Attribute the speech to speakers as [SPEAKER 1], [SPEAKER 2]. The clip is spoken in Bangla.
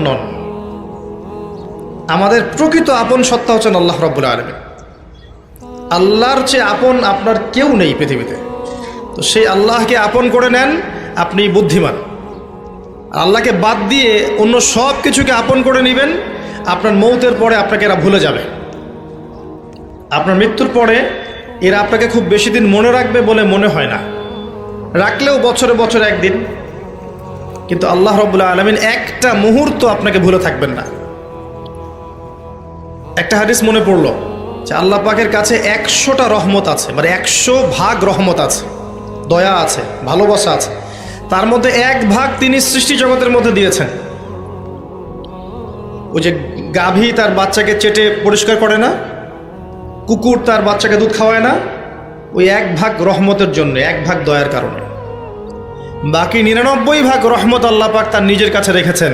[SPEAKER 1] নন। আমাদের প্রকৃত আপন সত্তা হচ্ছেন আল্লাহ রাব্বুল আলামিন। আল্লাহর চেয়ে আপন আপনার কেউ নেই পৃথিবীতে। তো সেই আল্লাহকে আপন করে নেন, আপনি বুদ্ধিমান। আল্লাহকে বাদ দিয়ে অন্য সব কিছুকে আপন করে নেবেন, আপনার মৌতের পরে আপনাকে এরা ভুলে যাবে। আপনার মৃত্যুর পরে এরা আপনাকে খুব বেশি দিন মনে রাখবে বলে মনে হয় না, রাখলেও বছরে বছরে একদিন। কিন্তু আল্লাহ রাব্বুল আলামিন একটা মুহূর্ত আপনাকে ভুলে থাকবেন না। একটা হাদিস মনে পড়লো যে আল্লাহ পাকের কাছে 100টা রহমত আছে, মানে 100 ভাগ রহমত আছে, দয়া আছে, ভালোবাসা আছে। তার মধ্যে 1 ভাগ তিনি সৃষ্টি জগতের মধ্যে দিয়েছেন। ওই যে গাভী তার বাচ্চাকে চেটে পরিষ্কার করে না, কুকুর তার বাচ্চাকে দুধ খাওয়ায় না, ওই 1 ভাগ রহমতের জন্য, 1 ভাগ দয়ার কারণে। বাকি 99 ভাগ রহমত আল্লাহ পাক তার নিজের কাছে রেখেছেন।